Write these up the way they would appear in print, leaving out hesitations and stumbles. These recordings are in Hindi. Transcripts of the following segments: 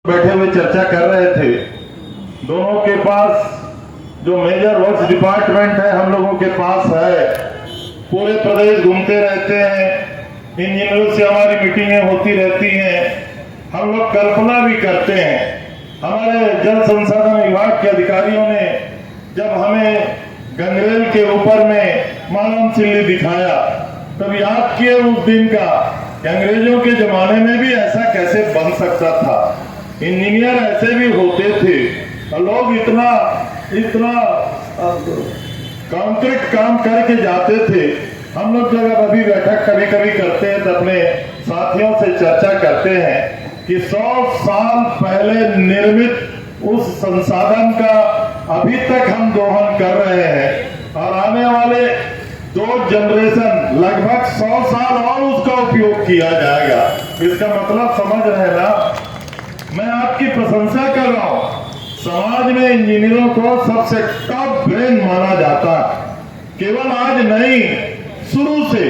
बैठे हुए चर्चा कर रहे थे। दोनों के पास जो मेजर वर्क्स डिपार्टमेंट है हम लोगों के पास है, पूरे प्रदेश घूमते रहते हैं, इंजीनियरों से हमारी मीटिंगें होती रहती हैं। हम लोग कल्पना भी करते हैं। हमारे जल संसाधन विभाग के अधिकारियों ने जब हमें गंगरेल के ऊपर में मानव सिल्ली दिखाया तब याद किए उस दिन का कि अंग्रेजों के जमाने में भी ऐसा कैसे बन सकता था। इंजीनियर ऐसे भी होते थे और लोग इतना कॉन्क्रीट काम करके जाते थे। हम लोग जब अभी बैठक कभी कभी करते हैं तो अपने साथियों से चर्चा करते हैं कि 100 साल पहले निर्मित उस संसाधन का अभी तक हम दोहन कर रहे हैं और आने वाले 2 जनरेशन लगभग 100 साल और उसका उपयोग किया जाएगा। इसका मतलब समझ रहे ना। मैं आपकी प्रशंसा कर रहा हूं। समाज में इंजीनियरों को सबसे टॉप ब्रेन माना जाता है। केवल आज नहीं, शुरू से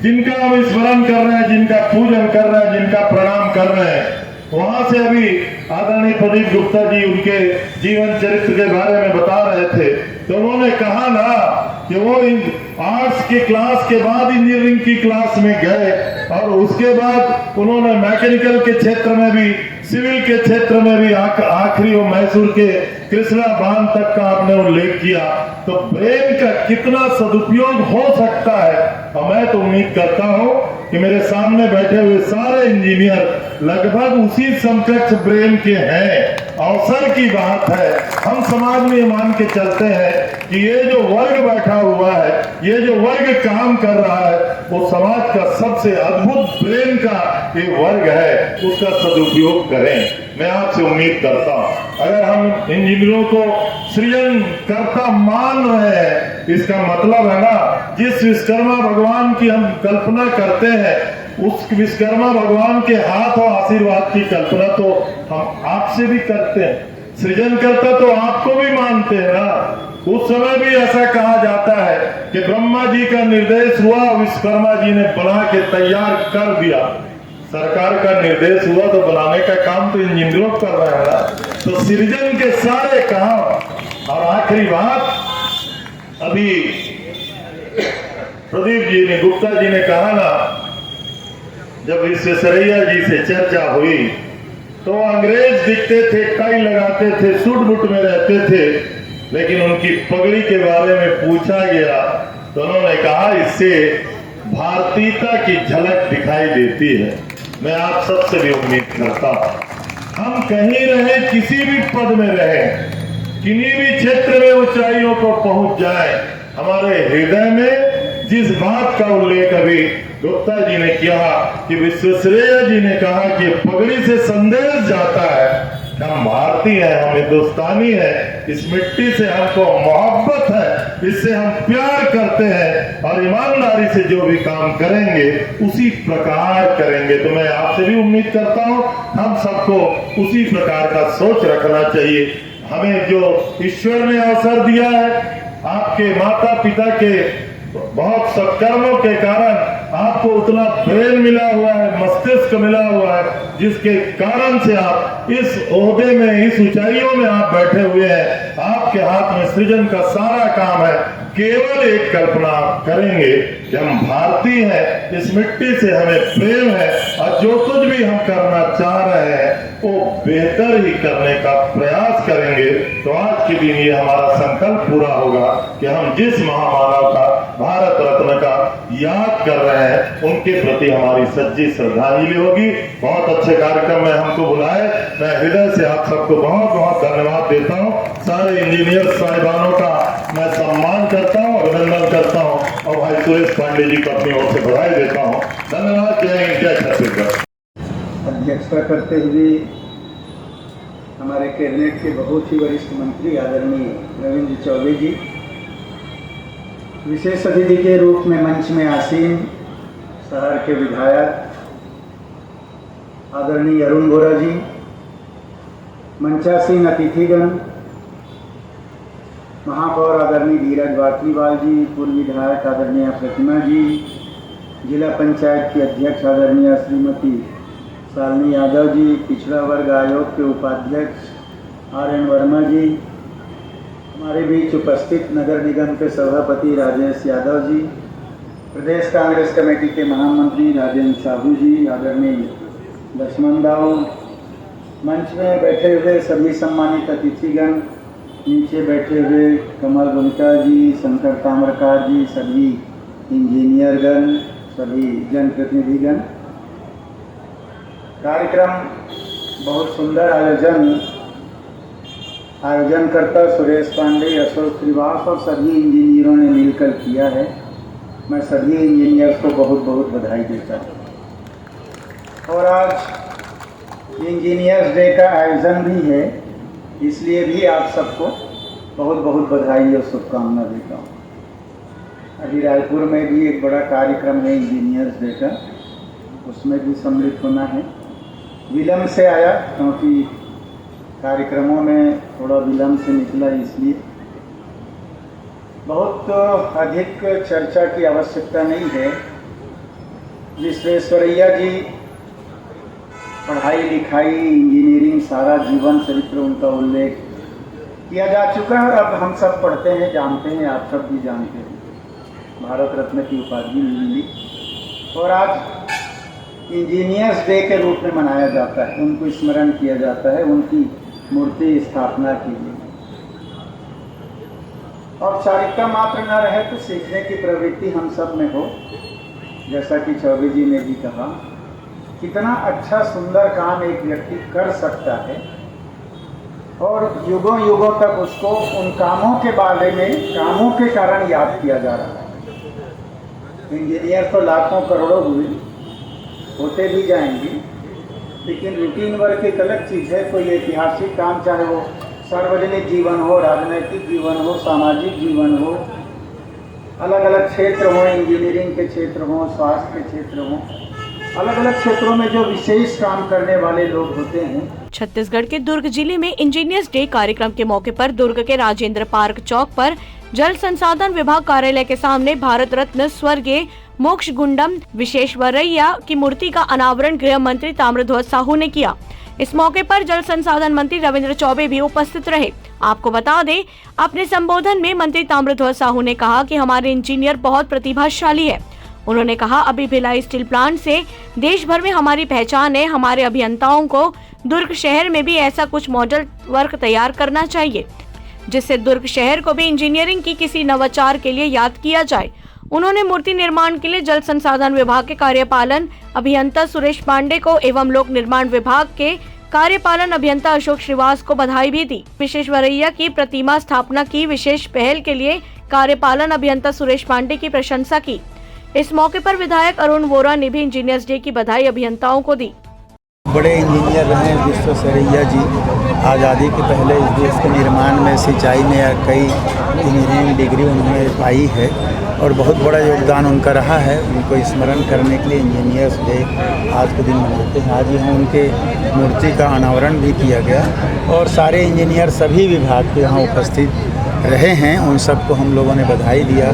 जिनका हम स्मरण कर रहे हैं, जिनका पूजन कर रहे हैं, जिनका प्रणाम कर रहे हैं, वहां से अभी आदरणीय प्रदीप गुप्ता जी उनके जीवन चरित्र के बारे में बता रहे थे तो उन्होंने कहा ना कि वो आर्ट्स की क्लास के बाद इंजीनियरिंग की क्लास में गए और उसके बाद उन्होंने मैकेनिकल के क्षेत्र में भी, सिविल के क्षेत्र में भी आखिरी वो मैसूर के कृष्णा बांध तक का आपने उल्लेख किया। तो ब्रेन का कितना सदुपयोग हो सकता है। और मैं तो उम्मीद करता हूं कि मेरे सामने बैठे हुए सारे इंजीनियर लगभग उसी समकक्ष ब्रेन के हैं। अवसर की बात है, हम समाज में मान के चलते हैं कि ये जो वर्ग बैठा हुआ है, ये जो वर्ग काम कर रहा है, वो समाज का सबसे अद्भुत ब्रेन का ये वर्ग है, उसका सदुपयोग करें। मैं आपसे उम्मीद करता हूं अगर हम इंजीनियरों को सृजन कर्ता मान रहे हैं, इसका मतलब है ना जिस विश्वकर्मा भगवान की हम कल्पना करते हैं उस विश्वकर्मा भगवान के हाथ और आशीर्वाद की कल्पना तो हम आपसे भी करते हैं। सृजन करता तो आपको भी मानते हैं ना। उस समय भी ऐसा कहा जाता है कि ब्रह्मा जी का निर्देश हुआ, विश्वकर्मा जी ने बना के तैयार कर दिया। सरकार का निर्देश हुआ तो बनाने का काम तो इंजीनियरों कर रहे हैं ना। तो सृजन के सारे काम। और आखिरी बात, अभी प्रदीप जी ने, गुप्ता जी ने कहा ना, जब विश्वेश्वरैया जी से चर्चा हुई तो अंग्रेज दिखते थे, टाई लगाते थे, सूट बूट में रहते थे, लेकिन उनकी पगड़ी के बारे में पूछा गया तो उन्होंने कहा इससे भारतीयता की झलक दिखाई देती है। मैं आप सबसे भी उम्मीद करता हूं हम कहीं रहे, किसी भी पद में रहे, किन्हीं भी क्षेत्र में ऊंचाइयों को पहुंच जाए, हमारे हृदय में जिस बात का उल्लेख अभी गुप्ता जी ने किया कि विश्वेश्वरैया जी ने कहा कि पगड़ी से संदेश जाता है हम भारतीय हैं, हम हिंदुस्तानी हैं, इस मिट्टी से हमको मोहब्बत है, इससे हम प्यार करते हैं और ईमानदारी से जो भी काम करेंगे उसी प्रकार करेंगे। तो मैं आपसे भी उम्मीद करता हूं हम सबको उसी प्रकार का सोच रखना चाहिए। हमें जो ईश्वर ने अवसर दिया है, आपके माता पिता के बहुत सत्कर्मों के कारण आपको उतना ब्रेन मिला हुआ है, मस्तिष्क मिला हुआ है, जिसके कारण से आप इस ओहदे में, इस ऊंचाइयों में आप बैठे हुए हैं। आपके हाथ में सृजन का सारा काम है। केवल एक कल्पना आप करेंगे कि हम भारतीय हैं, इस मिट्टी से हमें प्रेम है और जो कुछ भी हम करना चाह रहे हैं वो बेहतर ही करने का प्रयास करेंगे। तो आज के दिन ये हमारा संकल्प पूरा होगा कि हम जिस महामानव का, भारत रत्न का याद कर रहे हैं, उनके प्रति हमारी सच्ची श्रद्धांजलि होगी। बहुत अच्छे कार्यक्रम में हमको बुलाए, मैं हृदय से आप सबको बहुत बहुत धन्यवाद देता हूँ। सारे इंजीनियर साहिबानों का मैं सम्मान करता हूँ, अभिनंदन करता हूँ और भाई सुरेश पांडे जी को अपनी ओर से बधाई देता हूँ। धन्यवाद। जय हिंद, जय छत्तीसगढ़। अध्यक्षता करते हुए हमारे कैबिनेट के बहुत ही वरिष्ठ मंत्री आदरणीय रविंद्र चौबे जी, विशेष अतिथि के रूप में मंच में आसीन शहर के विधायक आदरणीय अरुण बोरा जी, मंचासीन अतिथिगण, महापौर आदरणीय धीरज वाटलीवाल जी, पूर्व विधायक आदरणीय प्रतिमा जी, जिला पंचायत की अध्यक्ष आदरणीय श्रीमती शालिनी यादव जी, पिछड़ा वर्ग आयोग के उपाध्यक्ष RN वर्मा जी, हमारे बीच उपस्थित नगर निगम के सभापति राजेश यादव जी, प्रदेश कांग्रेस कमेटी के महामंत्री राजेंद्र साहू जी, आदरणीय लक्ष्मण दाऊ, मंच में बैठे हुए सभी सम्मानित अतिथिगण, नीचे बैठे हुए कमल गुलका जी, शंकर ताम्रकार जी, सभी इंजीनियरगण, सभी जनप्रतिनिधिगण। कार्यक्रम बहुत सुंदर आयोजनकर्ता सुरेश पांडे, अशोक श्रीवास और सभी इंजीनियरों ने मिलकर किया है। मैं सभी इंजीनियर्स को बहुत बहुत बधाई देता हूँ। और आज इंजीनियर्स डे का आयोजन भी है, इसलिए भी आप सबको बहुत बहुत बधाई और शुभकामना देता हूँ। अभी रायपुर में भी एक बड़ा कार्यक्रम है इंजीनियर्स डे का, उसमें भी सम्मिलित होना है। विलम्ब से आया क्योंकि कार्यक्रमों में थोड़ा विलम्ब से निकला, इसलिए बहुत अधिक चर्चा की आवश्यकता नहीं है। विश्वेश्वरैया जी, पढ़ाई लिखाई, इंजीनियरिंग, सारा जीवन चरित्र उनका उल्लेख किया जा चुका है और अब हम सब पढ़ते हैं, जानते हैं, आप सब भी जानते हैं। भारत रत्न की उपाधि मिली और आज इंजीनियर्स डे के रूप में मनाया जाता है, उनको स्मरण किया जाता है, उनकी मूर्ति स्थापना की गई। औपचारिकता मात्र न रहे तो सीखने की प्रवृत्ति हम सब में हो। जैसा कि चौबे जी ने भी कहा, कितना अच्छा सुंदर काम एक व्यक्ति कर सकता है और युगों युगों तक उसको उन कामों के बारे में, कामों के कारण याद किया जा रहा है। इंजीनियर तो लाखों करोड़ों हुए, होते भी जाएंगे, लेकिन रूटीन वर्क एक अलग चीज़ है। कोई ऐतिहासिक काम, चाहे वो सार्वजनिक जीवन हो, राजनैतिक जीवन हो, सामाजिक जीवन हो, अलग अलग क्षेत्र हो, इंजीनियरिंग के क्षेत्र हो, स्वास्थ्य के क्षेत्र हो, अलग अलग क्षेत्रों में जो विशेष काम करने वाले लोग होते हैं। छत्तीसगढ़ के दुर्ग जिले में इंजीनियर्स डे कार्यक्रम के मौके पर दुर्ग के राजेंद्र पार्क चौक पर जल संसाधन विभाग कार्यालय के सामने भारत रत्न स्वर्गीय मोक्ष गुंडम विश्वेश्वरैया की मूर्ति का अनावरण गृह मंत्री ताम्रध्वज साहू ने किया। इस मौके पर जल संसाधन मंत्री रविंद्र चौबे भी उपस्थित रहे। आपको बता दें, अपने संबोधन में मंत्री ताम्रध्वज साहू ने कहा कि हमारे इंजीनियर बहुत प्रतिभाशाली है। उन्होंने कहा, अभी भिलाई स्टील प्लांट से देश भर में हमारी पहचान है। हमारे अभियंताओं को दुर्ग शहर में भी ऐसा कुछ मॉडल वर्क तैयार करना चाहिए, जिससे दुर्ग शहर को भी इंजीनियरिंग की किसी नवाचार के लिए याद किया जाए। उन्होंने मूर्ति निर्माण के लिए जल संसाधन विभाग के कार्यपालन अभियंता सुरेश पांडे को एवं लोक निर्माण विभाग के कार्यपालन अभियंता अशोक श्रीवास को बधाई भी दी। विश्वेश्वरैया की प्रतिमा स्थापना की विशेष पहल के लिए कार्यपालन अभियंता सुरेश पांडे की प्रशंसा की। इस मौके पर विधायक अरुण वोरा ने भी इंजीनियर्स डे की बधाई अभियंताओं को दी। बड़े इंजीनियर रहे विश्वेश्वरैया जी। आज़ादी के पहले इस देश के निर्माण में, सिंचाई में कई इंजीनियरिंग डिग्री उन्होंने पाई है और बहुत बड़ा योगदान उनका रहा है। उनको स्मरण करने के लिए इंजीनियर्स डे आज के दिन मनाते हैं। आज यहाँ उनके मूर्ति का अनावरण भी किया गया और सारे इंजीनियर सभी विभाग के यहाँ उपस्थित रहे हैं। उन सबको हम लोगों ने बधाई दिया,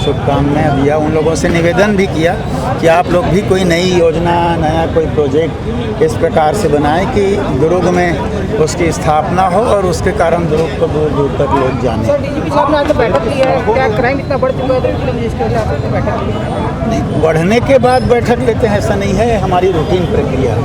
शुभकामनाएं दिया। उन लोगों से निवेदन भी किया कि आप लोग भी कोई नई योजना, नया कोई प्रोजेक्ट इस प्रकार से बनाएं कि दुर्ग में उसकी स्थापना हो और उसके कारण दुर्ग को दूर दूर तक लोग जाने। सर, डीजीपी साहब ने आज बैठक की है, क्या क्राइम इतना बढ़ चुका है जिसके वजह से बैठक की है? नहीं, बढ़ने के बाद बैठक लेते हैं ऐसा नहीं है। हमारी रूटीन प्रक्रिया,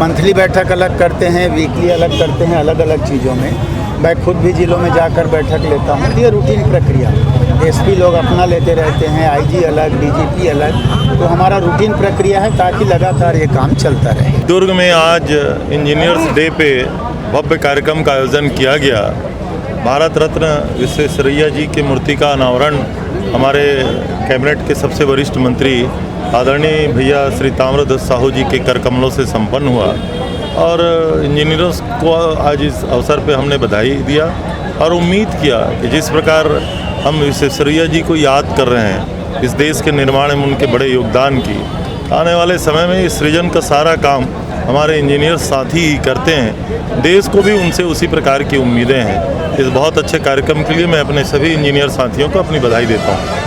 मंथली बैठक अलग करते हैं, वीकली अलग करते हैं, अलग अलग चीज़ों में। मैं खुद भी जिलों में जाकर बैठक लेता हूँ। ये रूटीन प्रक्रिया, एसपी लोग अपना लेते रहते हैं, आईजी अलग, डीजीपी अलग, तो हमारा रूटीन प्रक्रिया है ताकि लगातार ये काम चलता रहे। दुर्ग में आज इंजीनियर्स डे पे भव्य कार्यक्रम का आयोजन किया गया। भारत रत्न विश्वेश्वरैया जी की मूर्ति का अनावरण हमारे कैबिनेट के सबसे वरिष्ठ मंत्री आदरणीय भैया श्री ताम्रध्वज साहू जी के कर कमलों से संपन्न हुआ और इंजीनियरों को आज इस अवसर पे हमने बधाई दिया और उम्मीद किया कि जिस प्रकार हम विश्वेश्वरैया जी को याद कर रहे हैं इस देश के निर्माण में उनके बड़े योगदान की, आने वाले समय में इस सृजन का सारा काम हमारे इंजीनियर साथी ही करते हैं। देश को भी उनसे उसी प्रकार की उम्मीदें हैं। इस बहुत अच्छे कार्यक्रम के लिए मैं अपने सभी इंजीनियर साथियों को अपनी बधाई देता हूँ।